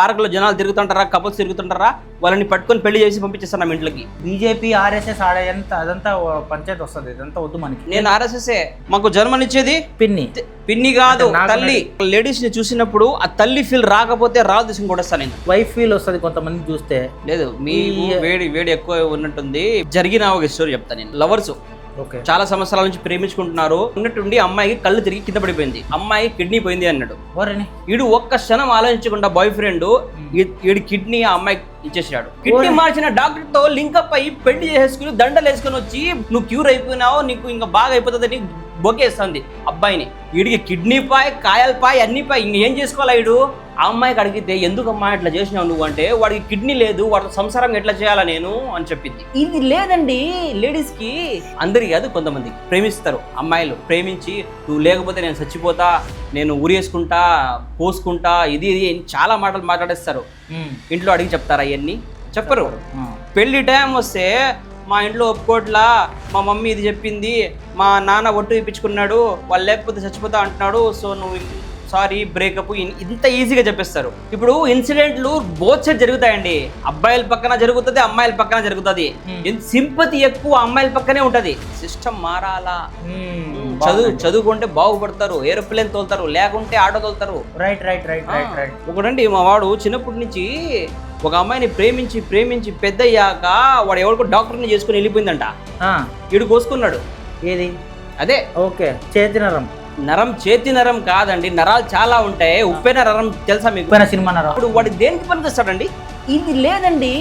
పార్కులో జనాలు తిరుగుతుంటారా, కపుల్స్ తిరుగుతుంటారా, వాళ్ళని పట్టుకొని పెళ్లి చేసి పంపించేస్తాను నా ఇంట్లోకి. బీజేపీ ఆర్ఎస్ఎస్ అదంతా పంచాయతీ వస్తుంది, ఇదంతా వద్దు మనకి. నేను ఆర్ఎస్ఎస్. మాకు జన్మనిచ్చేది పిన్ని కాదు, తల్లి. లేడీస్ ని చూసినప్పుడు ఆ తల్లి ఫీల్ రాకపోతే రావు తీసుకుని కూడా నేను వైఫ్ ఫీల్ వస్తుంది కొంతమంది చూస్తే. లేదు, మీ వేడి ఎక్కువ ఉన్నట్టుంది. జరిగిన ఒక స్టోరీ చెప్తాను నేను. లవర్స్ చాలా సంవత్సరాల నుంచి ప్రేమించుకుంటున్నారు. ఉన్నట్టుండి అమ్మాయికి కళ్ళు తిరిగి కింద పడిపోయింది, అమ్మాయి కిడ్నీ పోయింది అన్నాడు. వీడు ఒక్క క్షణం ఆలోచించకుండా బాయ్ ఫ్రెండ్ వీడి కిడ్నీ ఆ అమ్మాయికి ఇచ్చేసాడు. కిడ్నీ మార్చిన డాక్టర్ తో లింకప్ అయ్యి పెళ్లి చేసేసుకుని దండలు వేసుకుని వచ్చి నువ్వు క్యూర్ అయిపోయినావు, నీకు ఇంకా బాగా అయిపోతుందని బొకేస్తుంది అబ్బాయిని. వీడికి కిడ్నీ పాయ్, కాయల పాయ్, అన్ని పాయ్, ఇంకేం చేసుకోవాలి వీడు. ఆ అమ్మాయికి అడిగితే ఎందుకు అమ్మాయి ఇట్లా చేసినావు నువ్వు అంటే, వాడికి కిడ్నీ లేదు, వాడి సంసారం ఎట్లా చేయాలా నేను అని చెప్పింది. ఇది లేదండి లేడీస్ కి, అందరికి కాదు, కొంతమందికి. ప్రేమిస్తారు అమ్మాయిలు, ప్రేమించి నువ్వు లేకపోతే నేను చచ్చిపోతా, నేను ఊరేసుకుంటా, పోసుకుంటా, ఇది చాలా మాటలు మాట్లాడేస్తారు. ఇంట్లో అడిగి చెప్తారా? అవన్నీ చెప్పరు. పెళ్లి టైం వస్తే మా ఇంట్లో ఒప్పుకోట్లా, మా మమ్మీ ఇది చెప్పింది, మా నాన్న ఒట్టు ఇప్పించుకున్నాడు, వాళ్ళు లేకపోతే చచ్చిపోతా అంటున్నాడు, సో నువ్వు సారీ బ్రేకప్, ఇంత ఈజీగా చెప్పేస్తారు. ఇప్పుడు ఇన్సిడెంట్లు బోత్ సైడ్ జరుగుతాయండి. అబ్బాయిల పక్కన జరుగుతుంది, అమ్మాయిల పక్కన జరుగుతుంది. సింపతి ఎక్కువ అమ్మాయిల పక్కనే ఉంటది. సిస్టమ్ మారాలా. చదువుకుంటే బాగుపడతారు, ఏరోప్లేన్ తోలుతారు, లేకుంటే ఆటో తోలుతారు. ఒకటండి, మా వాడు చిన్నప్పటి నుంచి ఒక అమ్మాయిని ప్రేమించి పెద్దయ్యాక వాడు ఎవరికో డాక్టర్ని చేసుకుని వెళ్ళిపోయిందంట. వీడు కోసుకున్నాడు. ఏది? అదే చేతి నరం కాదండి, నరాలు చాలా ఉంటాయి. ఉప్పెన నరం తెలుసా మీకు? సినిమా నరం. ఇప్పుడు వాడు దేనికి పనికొస్తాడండి? ఇది లేదండి.